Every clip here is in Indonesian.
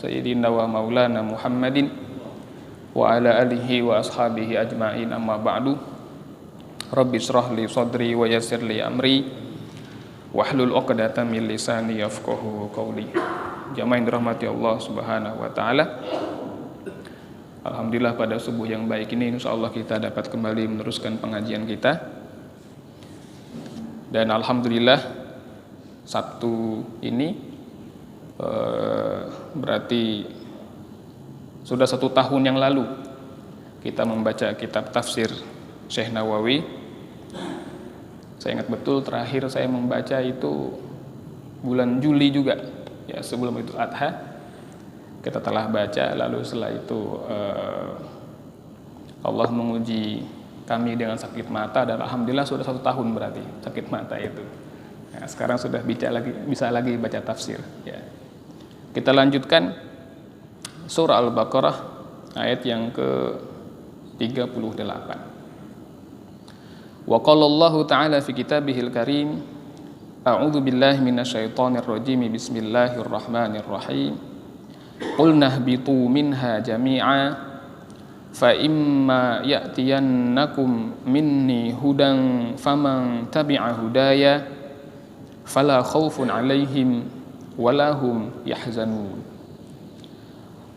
sayyidina wa maulana Muhammadin wa ala alihi wa ashabihi ajma'in, amma ba'du. Rabbi shrah li sadri wa yassir li amri wahlul 'uqdatam min lisani yafqahu qawli. Jamaah yang dirahmati Allah Subhanahu wa taala. Alhamdulillah pada subuh yang baik ini insyaallah kita dapat kembali meneruskan pengajian kita. Dan alhamdulillah Sabtu ini berarti sudah 1 tahun yang lalu kita membaca kitab tafsir Syekh Nawawi. Saya ingat betul terakhir saya membaca itu bulan Juli juga, ya sebelum Idul Adha kita telah baca. Lalu setelah itu Allah menguji kami dengan sakit mata, dan alhamdulillah sudah 1 tahun berarti sakit mata itu. Nah, sekarang sudah bisa lagi baca tafsir. Ya. Kita lanjutkan surah Al-Baqarah ayat yang ke-38. Wa qala Allah ta'ala fi kitabihil karim, a'udzu billahi minasyaitonir rajim, bismillahirrahmanirrahim. Qul nahbitu minha jami'a fa imma ya'tiyannakum minni hudan faman tabi'a hudaya fala khaufun 'alaihim wala hum yahzanun.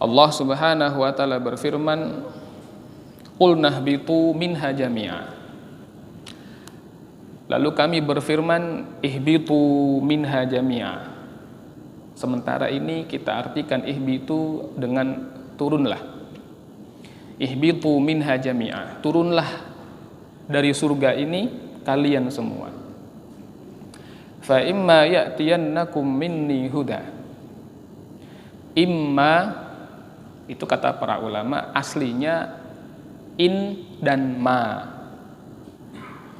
Allah Subhanahu wa taala berfirman, qul nahbitu minha jami'a. Lalu kami berfirman, ihbitu minha jami'a. Sementara ini kita artikan ihbitu dengan turunlah. Ihbitu minha jami'a, turunlah dari surga ini kalian semua. Fa imma ya'tiyannakum minni huda. Imma itu kata para ulama aslinya in dan ma.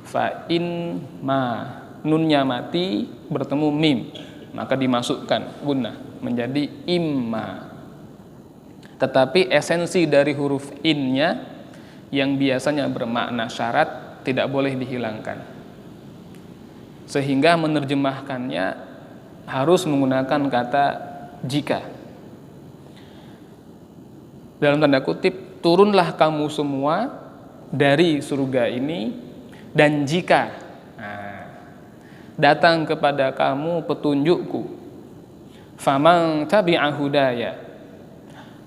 Fa in ma, nunnya mati bertemu mim, maka dimasukkan gunnah menjadi imma. Tetapi esensi dari huruf innya yang biasanya bermakna syarat tidak boleh dihilangkan, sehingga menerjemahkannya harus menggunakan kata jika. Dalam tanda kutip, turunlah kamu semua dari surga ini, dan jika datang kepada kamu petunjukku, faman tabi'a hudaya,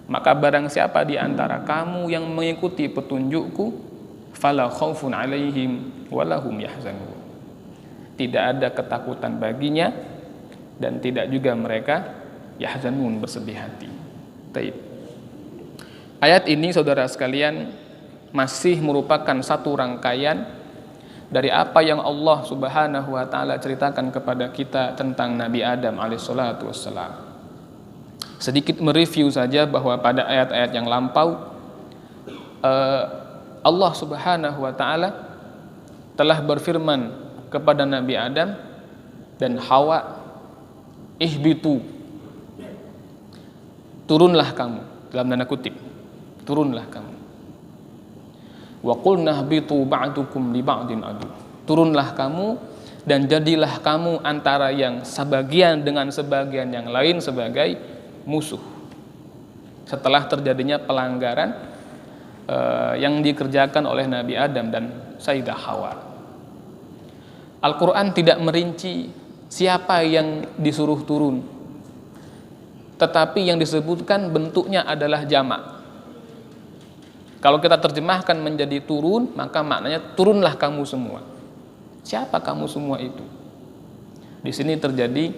maka barang siapa di antara kamu yang mengikuti petunjukku, fala khaufun 'alaihim wala hum yahzanun. Tidak ada ketakutan baginya dan tidak juga mereka yahzanun, bersedih hati. Taib. Ayat ini saudara sekalian masih merupakan satu rangkaian dari apa yang Allah Subhanahu wa taala ceritakan kepada kita tentang Nabi Adam alaihissalatu wassalam. Sedikit mereview saja bahwa pada ayat-ayat yang lampau Allah Subhanahu wa taala telah berfirman kepada Nabi Adam dan Hawa, ihbitu, turunlah kamu, dalam tanda kutip, turunlah kamu. Wa qulna ihbitu ba'dukum li ba'din adu, turunlah kamu dan jadilah kamu antara yang sebagian dengan sebagian yang lain sebagai musuh. Setelah terjadinya pelanggaran yang dikerjakan oleh Nabi Adam dan Sayyidah Hawa. Al-Quran tidak merinci siapa yang disuruh turun, tetapi yang disebutkan bentuknya adalah jamak. Kalau kita terjemahkan menjadi turun, maka maknanya turunlah kamu semua. Siapa kamu semua itu? Di sini terjadi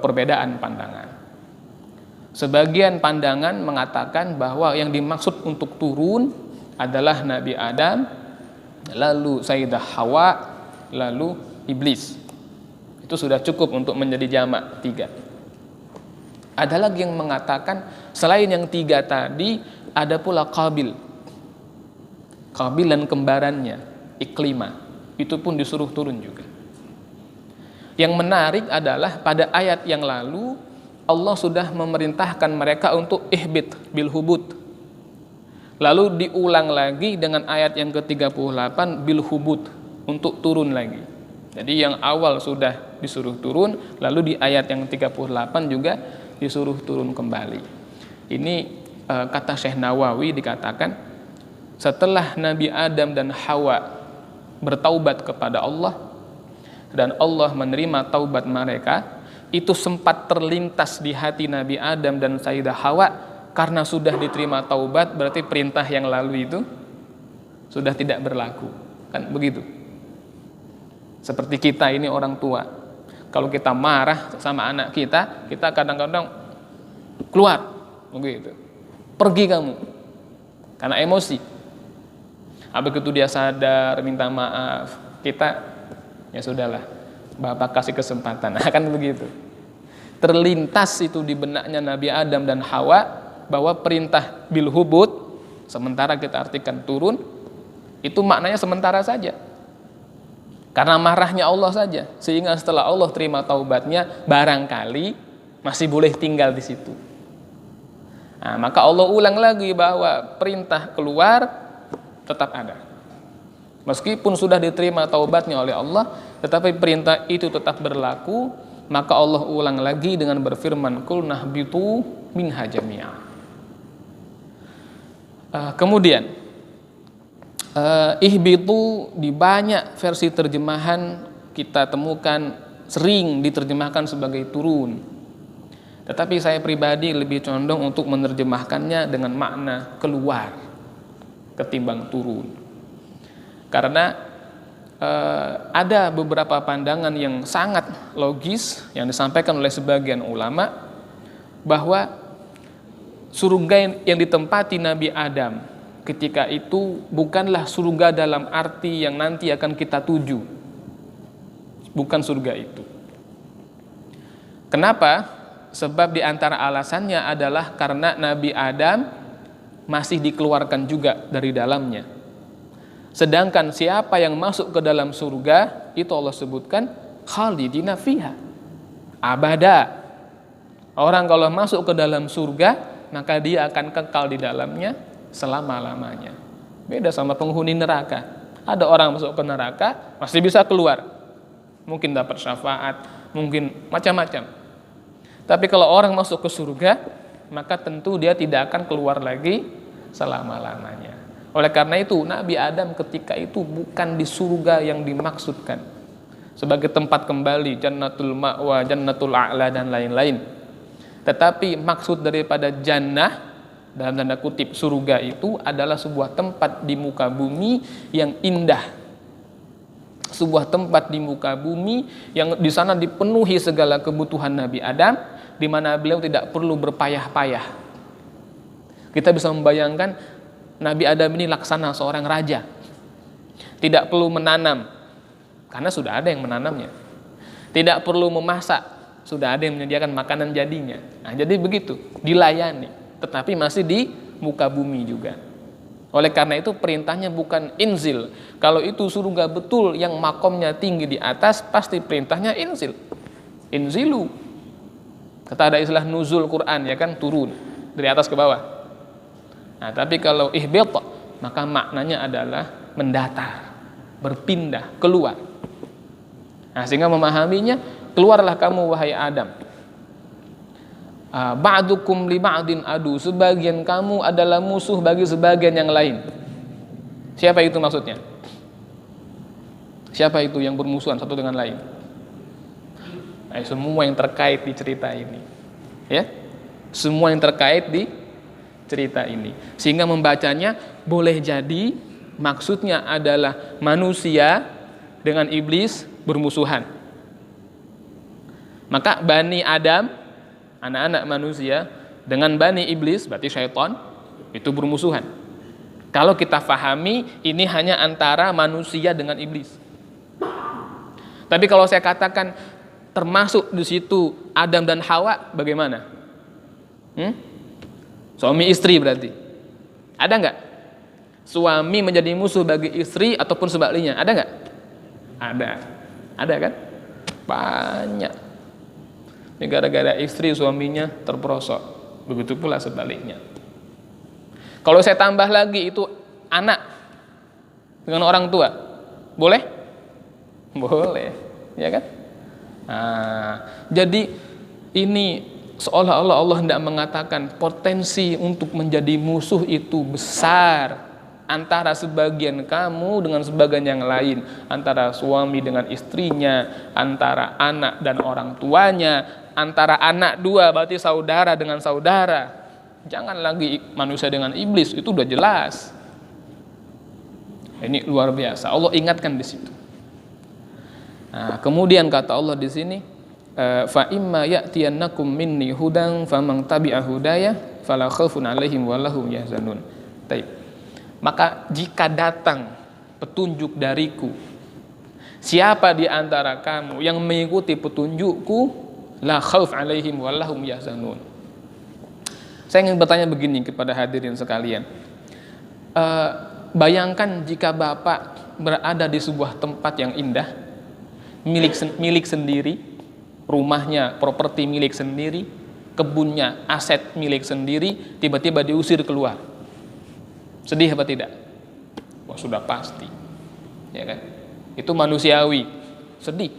perbedaan pandangan. Sebagian pandangan mengatakan bahwa yang dimaksud untuk turun adalah Nabi Adam, lalu Sayyidah Hawa, lalu iblis. Itu sudah cukup untuk menjadi jamak 3. Ada lagi yang mengatakan selain yang 3 tadi ada pula Qabil dan kembarannya Iklima, itu pun disuruh turun juga. Yang menarik adalah pada ayat yang lalu Allah sudah memerintahkan mereka untuk ihbit bil hubut. Lalu diulang lagi dengan ayat yang ke-38 bil hubut, untuk turun lagi. Jadi yang awal sudah disuruh turun, lalu di ayat yang 38 juga disuruh turun kembali. Ini kata Syekh Nawawi dikatakan setelah Nabi Adam dan Hawa bertaubat kepada Allah dan Allah menerima taubat mereka, itu sempat terlintas di hati Nabi Adam dan Sayyidah Hawa, karena sudah diterima taubat berarti perintah yang lalu itu sudah tidak berlaku, kan begitu. Seperti kita ini orang tua, kalau kita marah sama anak kita kadang-kadang keluar begitu, pergi kamu, karena emosi. Begitu dia sadar minta maaf, kita ya sudahlah, Bapak kasih kesempatan, kan begitu. Terlintas itu di benaknya Nabi Adam dan Hawa bahwa perintah bil hubud, sementara kita artikan turun, itu maknanya sementara saja, karena marahnya Allah saja, sehingga setelah Allah terima taubatnya barangkali masih boleh tinggal di situ. Nah, maka Allah ulang lagi bahwa perintah keluar tetap ada. Meskipun sudah diterima taubatnya oleh Allah, tetapi perintah itu tetap berlaku. Maka Allah ulang lagi dengan berfirman, Qul nahbitu minha jami'a. Kemudian ihbitu di banyak versi terjemahan kita temukan sering diterjemahkan sebagai turun. Tetapi saya pribadi lebih condong untuk menerjemahkannya dengan makna keluar ketimbang turun. Karena ada beberapa pandangan yang sangat logis yang disampaikan oleh sebagian ulama bahwa surga yang ditempati Nabi Adam ketika itu bukanlah surga dalam arti yang nanti akan kita tuju. Bukan surga itu. Kenapa? Sebab di antara alasannya adalah karena Nabi Adam masih dikeluarkan juga dari dalamnya. Sedangkan siapa yang masuk ke dalam surga, itu Allah sebutkan khalidina fiha abada. Orang kalau masuk ke dalam surga, maka dia akan kekal di dalamnya selama-lamanya. Beda sama penghuni neraka. Ada orang masuk ke neraka masih bisa keluar, mungkin dapat syafaat, mungkin macam-macam. Tapi kalau orang masuk ke surga, maka tentu dia tidak akan keluar lagi selama-lamanya. Oleh karena itu Nabi Adam ketika itu bukan di surga yang dimaksudkan sebagai tempat kembali, jannatul ma'wa, jannatul a'la dan lain-lain. Tetapi maksud daripada jannah dalam tanda kutip surga itu adalah sebuah tempat di muka bumi yang indah. Sebuah tempat di muka bumi yang di sana dipenuhi segala kebutuhan Nabi Adam, di mana beliau tidak perlu berpayah-payah. Kita bisa membayangkan Nabi Adam ini laksana seorang raja, tidak perlu menanam karena sudah ada yang menanamnya, tidak perlu memasak, sudah ada yang menyediakan makanan jadinya. Nah, jadi begitu dilayani, tetapi masih di muka bumi juga. Oleh karena itu perintahnya bukan inzil. Kalau itu surga betul yang makomnya tinggi di atas, pasti perintahnya inzil, inzilu. Kata ada istilah nuzul Quran, ya kan, turun dari atas ke bawah. Nah, tapi kalau ihbit, maka maknanya adalah mendatar, berpindah, keluar. Nah, sehingga memahaminya, keluarlah kamu wahai Adam. Ba'dukum li ba'din adu, sebagian kamu adalah musuh bagi sebagian yang lain. Siapa itu maksudnya? Siapa itu yang bermusuhan satu dengan lain? Nah, semua yang terkait di cerita ini, ya, semua yang terkait di cerita ini, sehingga membacanya boleh jadi maksudnya adalah manusia dengan iblis bermusuhan. Maka Bani Adam, anak-anak manusia, dengan Bani Iblis, berarti syaitan, itu bermusuhan. Kalau kita fahami ini hanya antara manusia dengan iblis. Tapi kalau saya katakan termasuk di situ Adam dan Hawa, bagaimana? Suami istri berarti. Ada nggak? Suami menjadi musuh bagi istri ataupun sebaliknya, ada nggak? Ada. Ada kan? Banyak. Ini gara-gara istri suaminya terperosok. Begitu pula sebaliknya. Kalau saya tambah lagi itu anak dengan orang tua, boleh? Boleh, ya kan? Nah, jadi ini Seolah-olah Allah hendak mengatakan potensi untuk menjadi musuh itu besar antara sebagian kamu dengan sebagian yang lain, antara suami dengan istrinya, antara anak dan orang tuanya, antara anak dua berarti saudara dengan saudara. Jangan lagi manusia dengan iblis, itu udah jelas. Ini luar biasa. Allah ingatkan di situ. Nah, kemudian kata Allah di sini, fa imma ya'tiyannakum minni hudan faman tabi'a hudaya fala khaufun 'alaihim wa lahum yahzanun. Baik. Maka jika datang petunjuk dariku, siapa di antara kamu yang mengikuti petunjukku, la khauf 'alaihim wa lahum yahzanun. Saya ingin bertanya begini kepada hadirin sekalian. Bayangkan jika Bapak berada di sebuah tempat yang indah, milik sendiri, rumahnya, properti milik sendiri, kebunnya, aset milik sendiri, tiba-tiba diusir keluar. Sedih apa tidak? Wah, sudah pasti. Ya kan? Itu manusiawi. Sedih.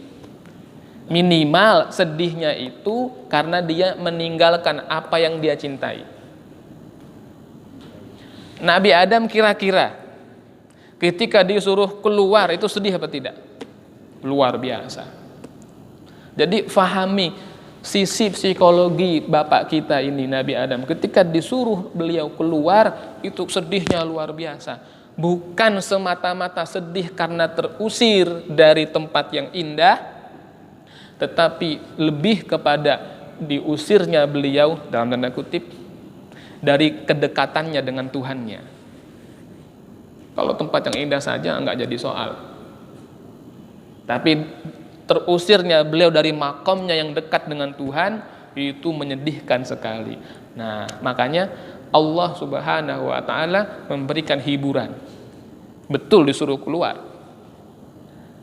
Minimal sedihnya itu karena dia meninggalkan apa yang dia cintai. Nabi Adam kira-kira ketika disuruh keluar itu sedih apa tidak? Luar biasa. Jadi fahami sisi psikologi bapak kita ini, Nabi Adam. Ketika disuruh beliau keluar, itu sedihnya luar biasa. Bukan semata-mata sedih karena terusir dari tempat yang indah, tetapi lebih kepada diusirnya beliau, dalam tanda kutip, dari kedekatannya dengan Tuhannya. Kalau tempat yang indah saja enggak jadi soal. Tapi terusirnya beliau dari makamnya yang dekat dengan Tuhan, itu menyedihkan sekali. Nah, makanya Allah Subhanahu wa ta'ala memberikan hiburan. Betul disuruh keluar.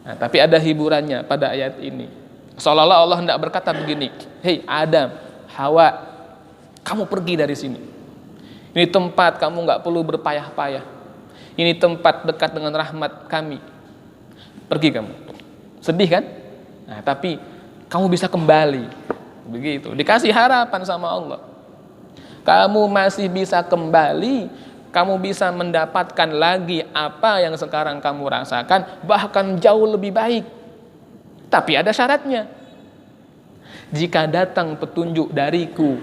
Nah, tapi ada hiburannya pada ayat ini. Seolah-olah Allah hendak berkata begini, hei Adam, Hawa, kamu pergi dari sini. Ini tempat kamu nggak perlu berpayah-payah. Ini tempat dekat dengan rahmat kami. Pergi kamu. Sedih kan? Nah, tapi kamu bisa kembali. Begitu. Dikasih harapan sama Allah. Kamu masih bisa kembali, kamu bisa mendapatkan lagi apa yang sekarang kamu rasakan, bahkan jauh lebih baik. Tapi ada syaratnya. Jika datang petunjuk dariku,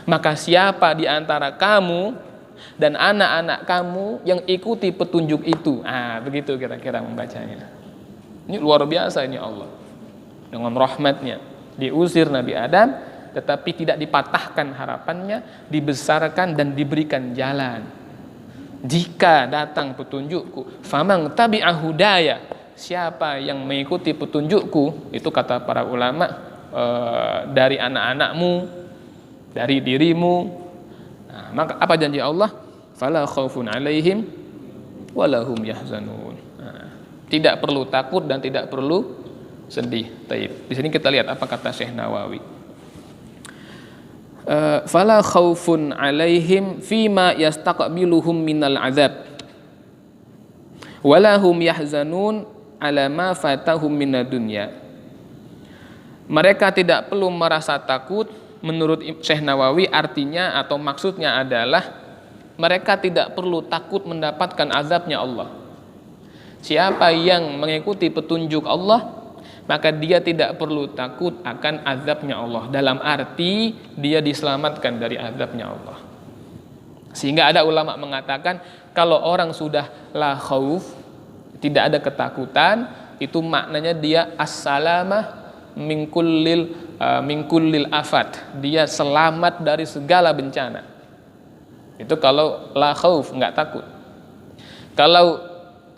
maka siapa di antara kamu dan anak-anak kamu yang ikuti petunjuk itu? Begitu kira-kira membacanya. Ini luar biasa ini Allah. Dengan rahmatnya diusir Nabi Adam, tetapi tidak dipatahkan harapannya, dibesarkan dan diberikan jalan. Jika datang petunjukku, faman tabi'a hudaya, siapa yang mengikuti petunjukku, itu kata para ulama, dari anak-anakmu, dari dirimu. Nah, maka apa janji Allah? Fala khaufun 'alaihim wa lahum yahzanun. Tidak perlu takut dan tidak perlu sedih. Taib. Di sini kita lihat apa kata Syekh Nawawi. Fala khaufun 'alaihim fima yastaqbiluhum minal 'adzab. Wala hum yahzanun 'ala ma fatahum minad dunya. Mereka tidak perlu merasa takut, menurut Syekh Nawawi artinya atau maksudnya adalah mereka tidak perlu takut mendapatkan azabnya Allah. Siapa yang mengikuti petunjuk Allah, maka dia tidak perlu takut akan azabnya Allah. Dalam arti dia diselamatkan dari azabnya Allah. Sehingga ada ulama mengatakan kalau orang sudah la khauf, tidak ada ketakutan, itu maknanya dia as-salamah min kullil afat. Dia selamat dari segala bencana. Itu kalau la khauf, enggak takut. Kalau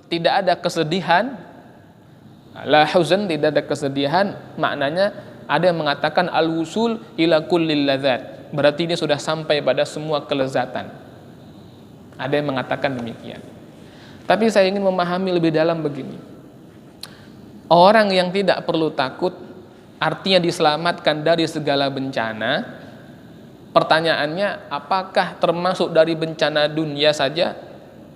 tidak ada kesedihan, la huzn, tidak ada kesedihan, maknanya ada yang mengatakan al-wusul ila kullil ladzat. Berarti dia sudah sampai pada semua kelezatan. Ada yang mengatakan demikian. Tapi saya ingin memahami lebih dalam begini. Orang yang tidak perlu takut artinya diselamatkan dari segala bencana. Pertanyaannya, apakah termasuk dari bencana dunia saja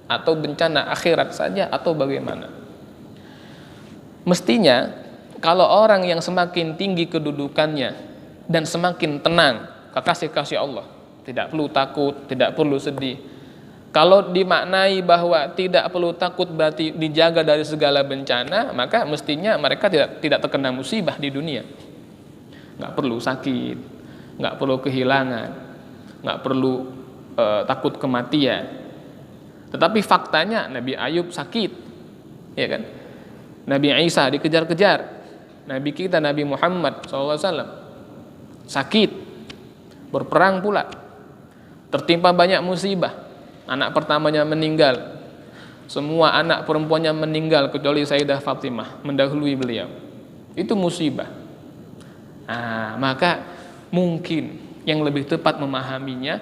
atau bencana akhirat saja atau bagaimana? Mestinya kalau orang yang semakin tinggi kedudukannya dan semakin tenang kekasih-kasih Allah. Tidak perlu takut, tidak perlu sedih. Kalau dimaknai bahwa tidak perlu takut berarti dijaga dari segala bencana, maka mestinya mereka tidak terkena musibah di dunia. Nggak perlu sakit, nggak perlu kehilangan, nggak perlu takut kematian. Tetapi faktanya Nabi Ayub sakit, ya kan? Nabi Isa dikejar-kejar, Nabi kita Nabi Muhammad SAW sakit, berperang pula, tertimpa banyak musibah. Anak pertamanya meninggal, semua anak perempuannya meninggal kecuali Sayyidah Fatimah mendahului beliau. Itu musibah. Maka mungkin yang lebih tepat memahaminya,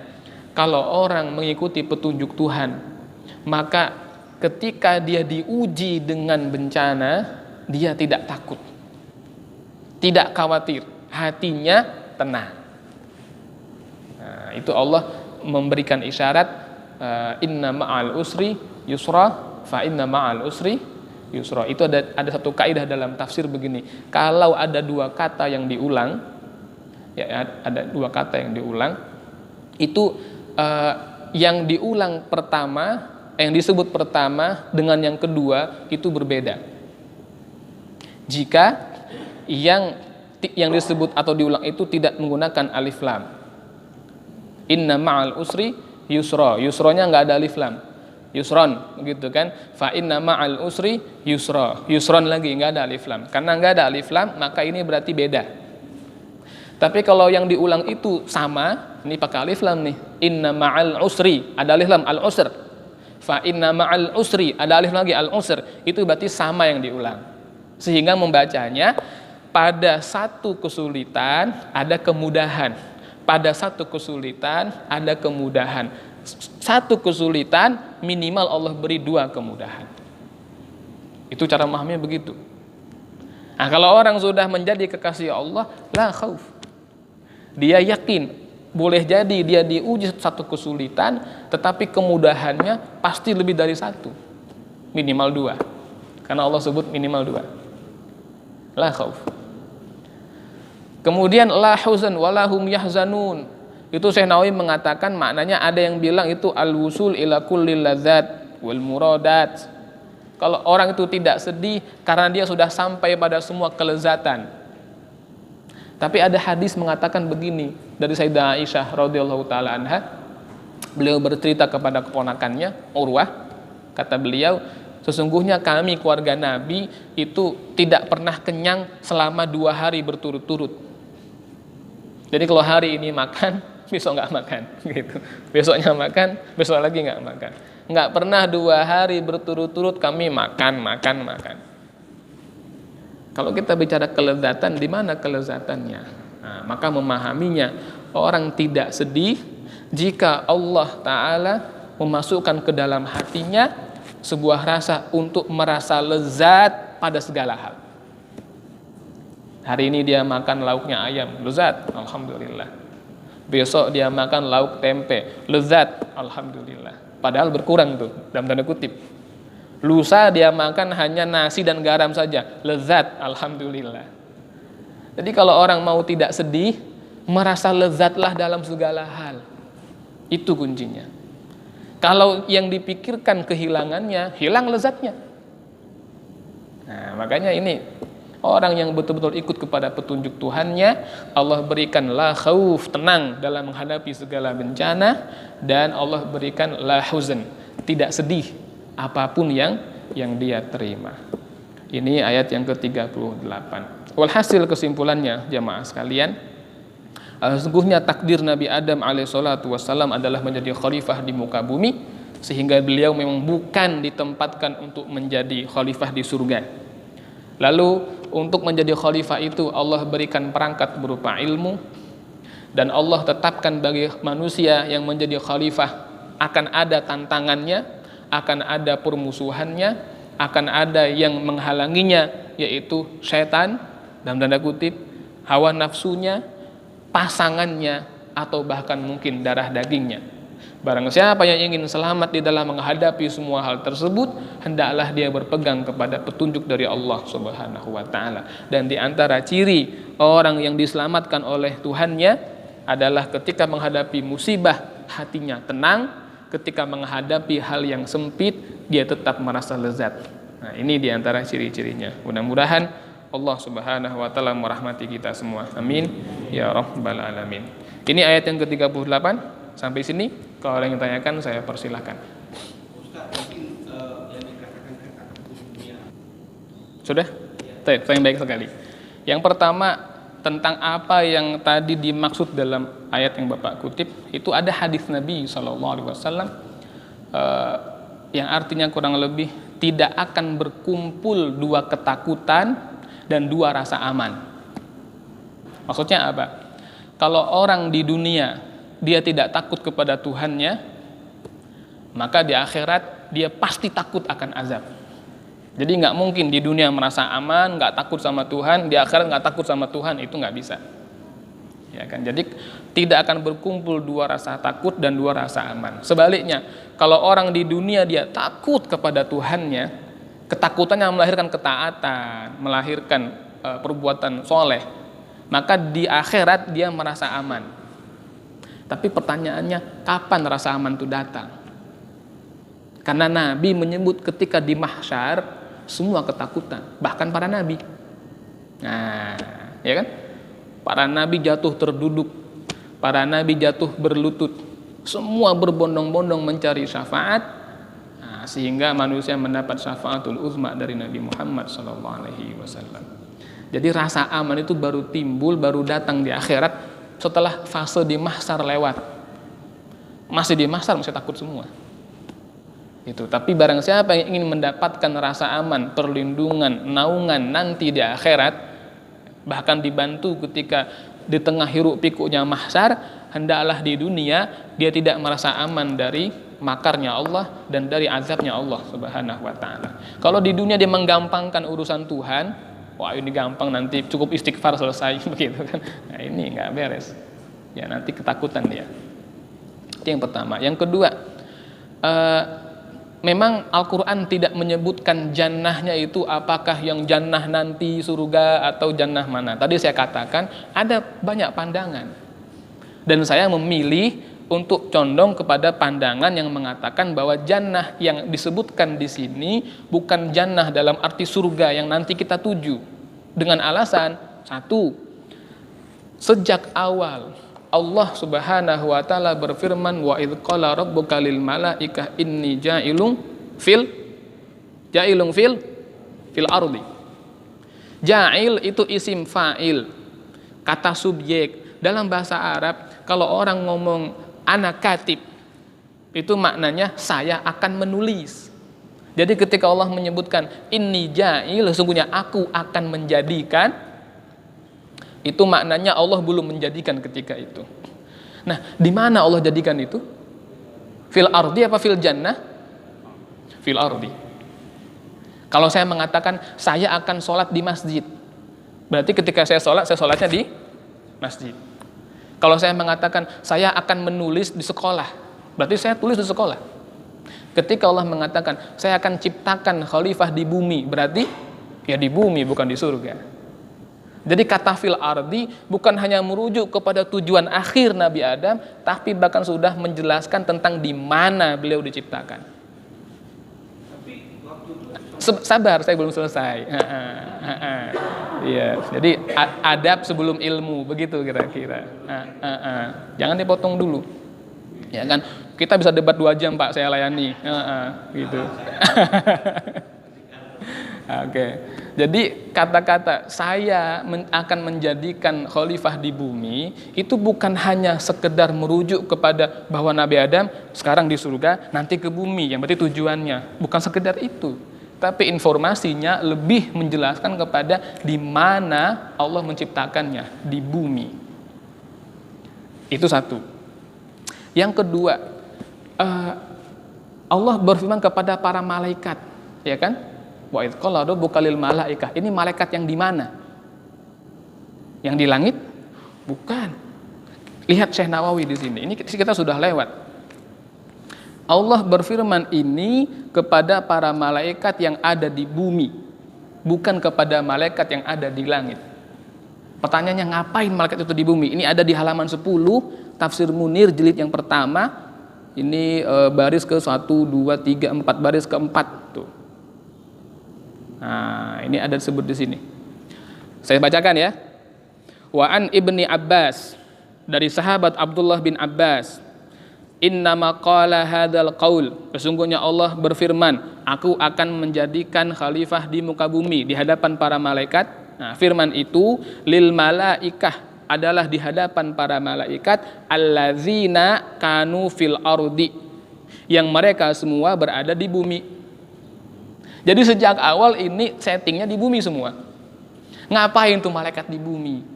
kalau orang mengikuti petunjuk Tuhan, maka ketika dia diuji dengan bencana, dia tidak takut, tidak khawatir, hatinya tenang. Itu Allah memberikan isyarat, inna ma'al usri yusra, fa inna ma'al usri yusra. Itu ada satu kaidah dalam tafsir begini, kalau ada dua kata yang diulang, ada dua kata yang diulang, itu yang diulang pertama, yang disebut pertama dengan yang kedua itu berbeda. Jika yang disebut atau diulang itu tidak menggunakan alif lam, inna ma'al usri yusra, yusronya nggak ada alif lam, yusron, begitu kan? Fa inna ma'al usri yusra, yusron lagi nggak ada alif lam. Karena nggak ada alif lam, maka ini berarti beda. Tapi kalau yang diulang itu sama, ini pakai alif lam nih. Inna ma'al usri, ada alif lam, al usr. Fa inna ma'al usri, ada alif lagi, al usr. Itu berarti sama yang diulang. Sehingga membacanya, pada satu kesulitan ada kemudahan, pada satu kesulitan ada kemudahan. Satu kesulitan minimal Allah beri dua kemudahan. Itu cara memahaminya begitu. Nah, kalau orang sudah menjadi kekasih Allah, la khauf. Dia yakin, boleh jadi dia diuji satu kesulitan, tetapi kemudahannya pasti lebih dari satu, minimal dua. Karena Allah sebut minimal dua. La khauf. Kemudian la huzan walahum yahzanun. Itu Syekh Nawawi mengatakan maknanya, ada yang bilang itu al-wusul ila kulli ladzat wal muradat. Kalau orang itu tidak sedih karena dia sudah sampai pada semua kelezatan. Tapi ada hadis mengatakan begini dari Sayyidah Aisyah radhiyallahu taala anha. Beliau bercerita kepada keponakannya Urwah, kata beliau, sesungguhnya kami keluarga Nabi itu tidak pernah kenyang selama 2 hari berturut-turut. Jadi kalau hari ini makan, besok nggak makan, gitu. Besoknya makan, besok lagi nggak makan. Nggak pernah 2 hari berturut-turut kami makan. Kalau kita bicara kelezatan, di mana kelezatannya? Nah, maka memahaminya, orang tidak sedih jika Allah Ta'ala memasukkan ke dalam hatinya sebuah rasa untuk merasa lezat pada segala hal. Hari ini dia makan lauknya ayam, lezat, alhamdulillah. Besok dia makan lauk tempe, lezat, alhamdulillah. Padahal berkurang tuh, dalam tanda kutip. Lusa dia makan hanya nasi dan garam saja, lezat, alhamdulillah. Jadi kalau orang mau tidak sedih, merasa lezatlah dalam segala hal. Itu kuncinya. Kalau yang dipikirkan kehilangannya, hilang lezatnya. Nah, makanya ini orang yang betul-betul ikut kepada petunjuk Tuhannya, Allah berikan la khauf, tenang dalam menghadapi segala bencana, dan Allah berikan la huzn, tidak sedih apapun yang dia terima. Ini ayat yang ke-38. Walhasil kesimpulannya jamaah sekalian, sesungguhnya takdir Nabi Adam alaihissalatu wassalam adalah menjadi khalifah di muka bumi, sehingga beliau memang bukan ditempatkan untuk menjadi khalifah di surga. Lalu untuk menjadi khalifah itu Allah berikan perangkat berupa ilmu, dan Allah tetapkan bagi manusia yang menjadi khalifah akan ada tantangannya, akan ada permusuhannya, akan ada yang menghalanginya, yaitu syaitan dalam tanda kutip, hawa nafsunya, pasangannya, atau bahkan mungkin darah dagingnya. Barang siapa yang ingin selamat di dalam menghadapi semua hal tersebut, hendaklah dia berpegang kepada petunjuk dari Allah Subhanahu wa taala. Dan di antara ciri orang yang diselamatkan oleh Tuhannya, adalah ketika menghadapi musibah hatinya tenang, ketika menghadapi hal yang sempit dia tetap merasa lezat. Nah, ini diantara ciri-cirinya. Mudah-mudahan Allah Subhanahu wa taala merahmati kita semua. Amin ya rabbal alamin. Ini ayat yang ke-38. Sampai sini kalau ada yang tanyakan saya persilahkan. Sudah? Yang baik sekali. Yang pertama tentang apa yang tadi dimaksud dalam ayat yang Bapak kutip, itu ada hadis Nabi SAW yang artinya kurang lebih tidak akan berkumpul dua ketakutan dan dua rasa aman. Maksudnya apa? Kalau orang di dunia dia tidak takut kepada Tuhannya, maka di akhirat dia pasti takut akan azab. Jadi nggak mungkin di dunia merasa aman, nggak takut sama Tuhan, di akhirat nggak takut sama Tuhan, itu nggak bisa. Ya kan? Jadi tidak akan berkumpul dua rasa takut dan dua rasa aman. Sebaliknya, kalau orang di dunia dia takut kepada Tuhannya, ketakutannya melahirkan ketaatan, melahirkan perbuatan soleh, maka di akhirat dia merasa aman. Tapi pertanyaannya, kapan rasa aman itu datang? Karena Nabi menyebut ketika di mahsyar semua ketakutan, bahkan para nabi. Nah, ya kan? Para nabi jatuh terduduk, para nabi jatuh berlutut, semua berbondong-bondong mencari syafaat, sehingga manusia mendapat syafaatul uzma dari Nabi Muhammad SAW. Jadi rasa aman itu baru timbul, baru datang di akhirat setelah fase di mahsyar lewat. Masih di mahsyar masih takut semua. Itu. Tapi barang siapa yang ingin mendapatkan rasa aman, perlindungan, naungan nanti di akhirat, bahkan dibantu ketika di tengah hiruk pikuknya mahsyar, hendaklah di dunia dia tidak merasa aman dari makarnya Allah dan dari azabnya Allah Subhanahu wa taala. Kalau di dunia dia menggampangkan urusan Tuhan, wah ini gampang, nanti cukup istighfar selesai begitu kan. Nah, ini nggak beres. Ya nanti ketakutan dia. Itu yang pertama. Yang kedua, memang Al-Quran tidak menyebutkan jannahnya itu apakah yang jannah nanti surga atau jannah mana. Tadi saya katakan ada banyak pandangan. Dan saya memilih untuk condong kepada pandangan yang mengatakan bahwa jannah yang disebutkan di sini bukan jannah dalam arti surga yang nanti kita tuju. Dengan alasan, satu, sejak awal Allah Subhanahu wa taala berfirman, wa idz qala rabbuka lil malaikah inni ja'ilun fil ardi. Ja'il itu isim fa'il, kata subjek. Dalam bahasa Arab kalau orang ngomong ana katib, itu maknanya saya akan menulis. Jadi ketika Allah menyebutkan inni ja'il, sesungguhnya aku akan menjadikan, itu maknanya Allah belum menjadikan ketika itu. Nah, di mana Allah jadikan itu? Fil ardi apa fil jannah? Fil ardi. Kalau saya mengatakan saya akan sholat di masjid, berarti ketika saya sholatnya di masjid. Kalau saya mengatakan saya akan menulis di sekolah, berarti saya tulis di sekolah. Ketika Allah mengatakan saya akan ciptakan khalifah di bumi, berarti ya di bumi bukan di surga. Jadi kata fil ardi bukan hanya merujuk kepada tujuan akhir Nabi Adam, tapi bahkan sudah menjelaskan tentang di mana beliau diciptakan. Sabar, saya belum selesai. Iya, jadi adab sebelum ilmu, begitu kira-kira. Jangan dipotong dulu. Ya kan, kita bisa debat 2 jam Pak, saya layani. Gitu. Oke. Jadi kata-kata saya akan menjadikan khalifah di bumi itu bukan hanya sekedar merujuk kepada bahwa Nabi Adam sekarang di surga, nanti ke bumi, yang berarti tujuannya. Bukan sekedar itu. Tapi informasinya lebih menjelaskan kepada di mana Allah menciptakannya, di bumi. Itu satu. Yang kedua, Allah berfirman kepada para malaikat, ya kan? Wa idz qala rabbuka lil malaikah. Ini malaikat yang di mana? Yang di langit? Bukan. Lihat Syekh Nawawi di sini. Ini kita sudah lewat. Allah berfirman ini kepada para malaikat yang ada di bumi, bukan kepada malaikat yang ada di langit. Pertanyaannya, ngapain malaikat itu di bumi? Ini ada di halaman 10 Tafsir Munir jilid yang pertama. Ini baris ke 1, 2, 3, 4, baris keempat tuh. Nah, ini ada disebut di sini. Saya bacakan ya. Wa an Ibni Abbas, dari sahabat Abdullah bin Abbas, innama qala hadzal qaul, sesungguhnya Allah berfirman, aku akan menjadikan khalifah di muka bumi di hadapan para malaikat. Nah, firman itu lil malaikah, adalah di hadapan para malaikat, allazina kanu fil ardi, yang mereka semua berada di bumi. Jadi sejak awal ini settingnya di bumi semua. Ngapain tuh malaikat di bumi?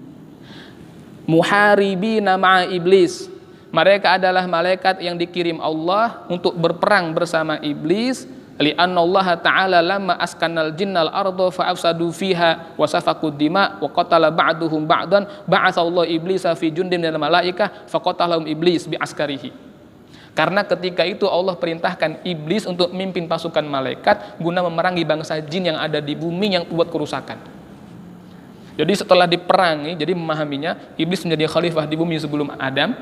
Muharibina ma'a iblis, mereka adalah malaikat yang dikirim Allah untuk berperang bersama iblis. Li'anna Allah Ta'ala lamma askanal jinnal ardo fa'afsadu fiha wa safakud dima wa qatala ba'duhum ba'dan ba'athallahu iblisa fi jundin minal malaikah faqatalahum iblis bi askarihi. Karena ketika itu Allah perintahkan iblis untuk memimpin pasukan malaikat guna memerangi bangsa jin yang ada di bumi yang buat kerusakan. Jadi setelah diperangi, jadi memahaminya, iblis menjadi khalifah di bumi sebelum Adam.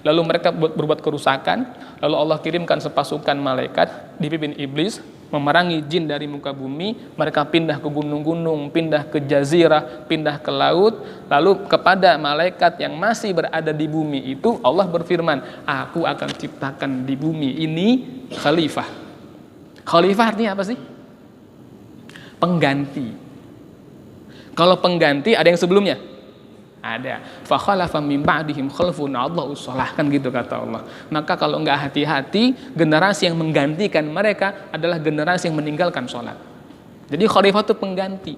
Lalu mereka berbuat kerusakan, lalu Allah kirimkan sepasukan malaikat dipimpin iblis memerangi jin dari muka bumi. Mereka pindah ke gunung-gunung, pindah ke jazirah, pindah ke laut. Lalu kepada malaikat yang masih berada di bumi itu Allah berfirman, aku akan ciptakan di bumi ini khalifah. Khalifah artinya apa sih? Pengganti. Kalau pengganti ada yang sebelumnya? Ada. Fa khalafa min ba'dihim khalfun Allahu sholahkan, gitu kata Allah. Maka kalau enggak hati-hati, generasi yang menggantikan mereka adalah generasi yang meninggalkan sholat. Jadi khalifah itu pengganti.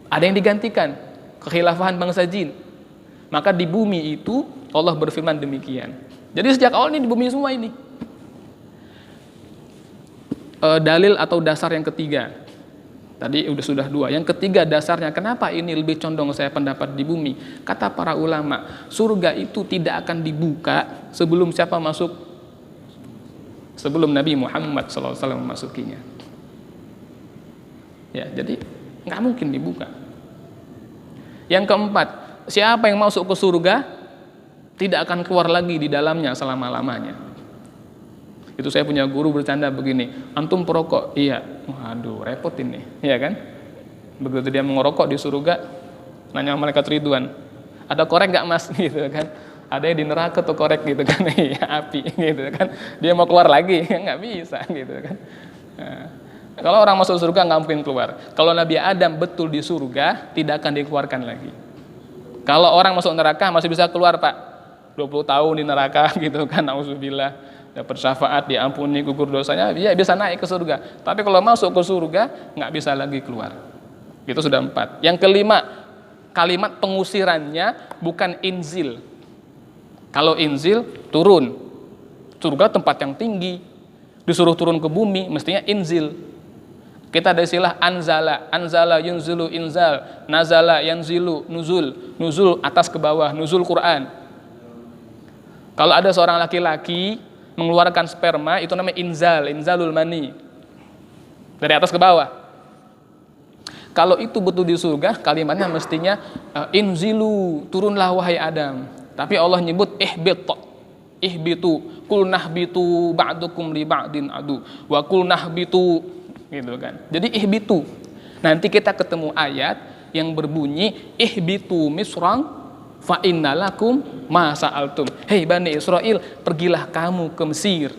Ada yang digantikan, kekhilafahan bangsa jin. Maka di bumi itu Allah berfirman demikian. Jadi sejak awal ini di bumi semua ini. Dalil atau dasar yang ketiga. Tadi sudah dua. Yang ketiga dasarnya, kenapa ini lebih condong saya pendapat di bumi? Kata para ulama, surga itu tidak akan dibuka sebelum siapa masuk? Sebelum Nabi Muhammad SAW memasukinya. Ya, jadi nggak mungkin dibuka. Yang keempat, siapa yang masuk ke surga tidak akan keluar lagi di dalamnya selama-lamanya. Itu saya punya guru bercanda begini, antum perokok? Iya. Waduh, repot ini, iya kan? Begitu dia mengerokok di surga, nanya malaikat Ridwan, ada korek nggak mas? Gitu kan? Ada yang di neraka tuh korek gitu kan? Iya, api gitu kan? Dia mau keluar lagi, nggak bisa gitu kan? Nah, kalau orang masuk surga nggak mungkin keluar. Kalau Nabi Adam betul di surga, tidak akan dikeluarkan lagi. Kalau orang masuk neraka masih bisa keluar pak, 20 tahun di neraka gitu kan? Nauzubillah. Dapat syafaat, diampuni gugur dosanya, dia bisa naik ke surga. Tapi kalau masuk ke surga, nggak bisa lagi keluar. Itu sudah 4. Yang kelima, kalimat pengusirannya bukan inzil. Kalau inzil, turun. Surga tempat yang tinggi. Disuruh turun ke bumi, mestinya inzil. Kita ada istilah anzala. Anzala yunzilu inzal. Nazala yanzilu nuzul. Nuzul atas ke bawah, nuzul Quran. Kalau ada seorang laki-laki mengeluarkan sperma, itu namanya inzal, inzalul mani, dari atas ke bawah. Kalau itu betul di surga, kalimatnya mestinya inzilu, turunlah wahai Adam. Tapi Allah nyebut ihbitu, kul nahbitu ba'dukum li ba'din adu, wa kul nahbitu, gitu kan. Jadi ihbitu. Nanti kita ketemu ayat yang berbunyi ihbitu misrang fa innalakum ma sa'altum. Hei Bani Israel, pergilah kamu ke Mesir.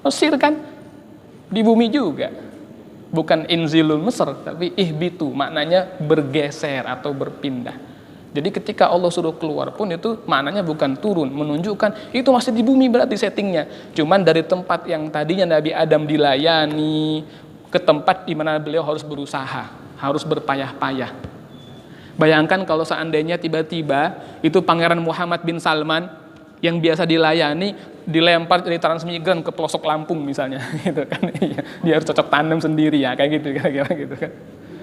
Mesir kan di bumi juga. Bukan inzilul Mesir, tapi ihbitu, maknanya bergeser atau berpindah. Jadi ketika Allah suruh keluar pun itu maknanya bukan turun, menunjukkan itu masih di bumi berarti settingnya. Cuman dari tempat yang tadinya Nabi Adam dilayani ke tempat di mana beliau harus berusaha, harus berpayah-payah. Bayangkan kalau seandainya tiba-tiba itu Pangeran Muhammad bin Salman yang biasa dilayani dilempar dari transmigran ke pelosok Lampung misalnya, gitu kan? Dia harus cocok tanam sendiri ya, kayak gitu kira-kira gitu kan.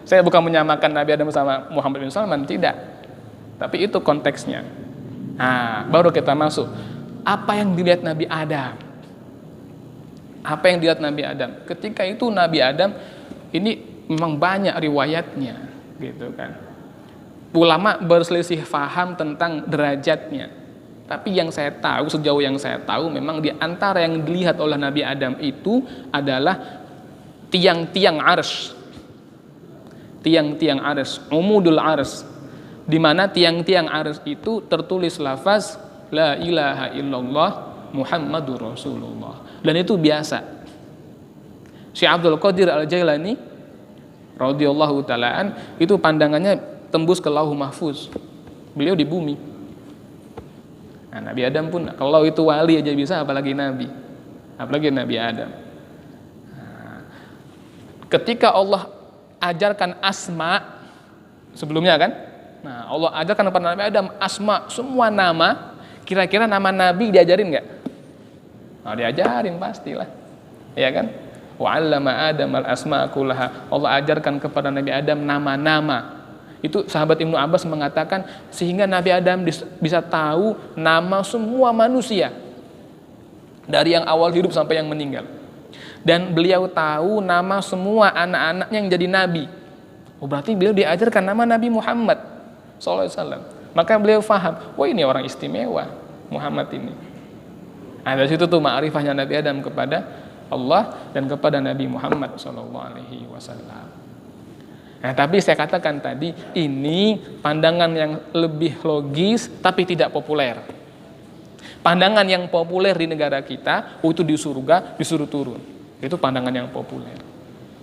Saya bukan menyamakan Nabi Adam sama Muhammad bin Salman, tidak. Tapi itu konteksnya. Nah, baru kita masuk. Apa yang dilihat Nabi Adam? Apa yang dilihat Nabi Adam? Ketika itu Nabi Adam ini memang banyak riwayatnya, gitu kan. Ulama berselisih faham tentang derajatnya. Tapi yang saya tahu, sejauh yang saya tahu, memang di antara yang dilihat oleh Nabi Adam itu adalah tiang-tiang arsy. Tiang-tiang arsy, umudul arsy. Di mana tiang-tiang arsy itu tertulis lafaz la ilaha illallah Muhammadur Rasulullah. Dan itu biasa. Syekh Abdul Qadir Al-Jailani radhiyallahu taalaan itu pandangannya tembus ke Lauh Mahfuz. Beliau di bumi. Nah, Nabi Adam pun kalau itu wali aja bisa, apalagi Nabi. Apalagi Nabi Adam. Nah, ketika Allah ajarkan asma sebelumnya kan? Nah, Allah ajarkan kepada Nabi Adam asma, semua nama. Kira-kira nama Nabi diajarin nggak? Nah, diajarin pastilah, ya kan? Wa 'allama Adam al-asma kullaha. Allah ajarkan kepada Nabi Adam nama-nama. Itu sahabat Ibnu Abbas mengatakan sehingga Nabi Adam bisa tahu nama semua manusia dari yang awal hidup sampai yang meninggal. Dan beliau tahu nama semua anak-anaknya yang jadi nabi. Oh, berarti beliau diajarkan nama Nabi Muhammad SAW. Maka beliau faham, wah ini orang istimewa Muhammad ini. Nah, dari situ tuh ma'rifahnya Nabi Adam kepada Allah dan kepada Nabi Muhammad SAW. Nah, tapi saya katakan tadi, ini pandangan yang lebih logis tapi tidak populer. Pandangan yang populer di negara kita, itu di surga disuruh turun. Itu pandangan yang populer.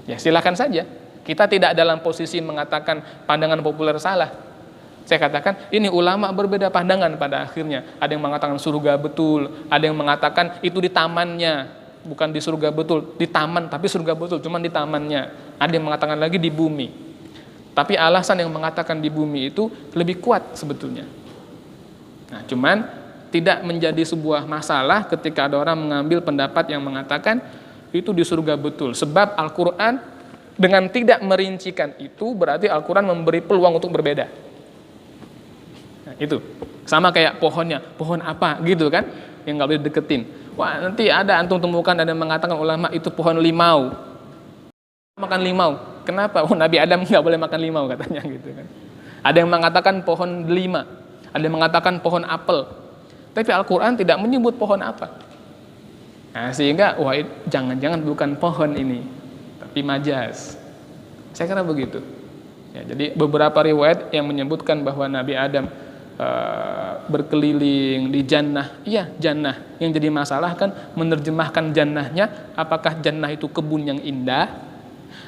Ya silakan saja. Kita tidak dalam posisi mengatakan pandangan populer salah. Saya katakan ini ulama berbeda pandangan pada akhirnya. Ada yang mengatakan surga betul, ada yang mengatakan itu di tamannya, bukan di surga betul, di taman tapi surga betul, cuman di tamannya. Ada yang mengatakan lagi di bumi. Tapi alasan yang mengatakan di bumi itu lebih kuat sebetulnya. Nah, cuman tidak menjadi sebuah masalah ketika ada orang mengambil pendapat yang mengatakan itu di surga betul. Sebab Al-Quran dengan tidak merincikan itu berarti Al-Quran memberi peluang untuk berbeda. Nah, itu sama kayak pohonnya, pohon apa gitu kan, yang nggak boleh deketin. Wah, nanti ada antum temukan ada yang mengatakan ulama itu pohon limau, makan limau. Kenapa? Oh, Nabi Adam nggak boleh makan limau katanya gitu kan. Ada yang mengatakan pohon delima, ada yang mengatakan pohon apel. Tapi Al-Quran tidak menyebut pohon apa. Nah, sehingga wah jangan-jangan bukan pohon ini, tapi majaz. Saya kira begitu. Ya, jadi beberapa riwayat yang menyebutkan bahwa Nabi Adam berkeliling di jannah. Iya, jannah. Yang jadi masalah kan menerjemahkan jannahnya, apakah jannah itu kebun yang indah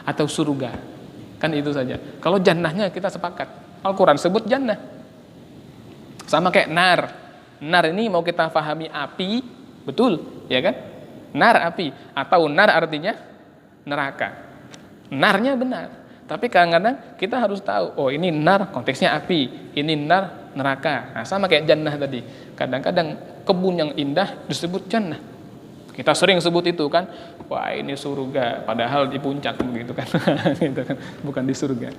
atau surga. Kan itu saja. Kalau jannahnya kita sepakat. Al-Quran sebut jannah. Sama kayak nar. Nar ini mau kita fahami api, betul, ya kan? Nar api, atau nar artinya neraka. Narnya benar. Tapi kadang-kadang kita harus tahu, oh ini nar konteksnya api, ini nar neraka. Nah, sama kayak jannah tadi. Kadang-kadang kebun yang indah disebut jannah. Kita sering sebut itu kan, wah ini surga, padahal di puncak begitu kan. Gitu kan, bukan di surga.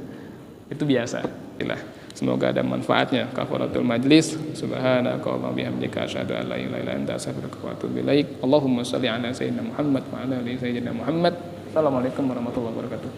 Itu biasa. Itulah. Semoga ada manfaatnya. Kafaratul majlis. Subhanakallahumma bihamdika asyhadu an la ilaha illa anta astaghfiruka wa atubu ilaik. Allahumma shalli ala sayyidina Muhammad wa ala ali sayyidina Muhammad. Assalamualaikum warahmatullahi wabarakatuh.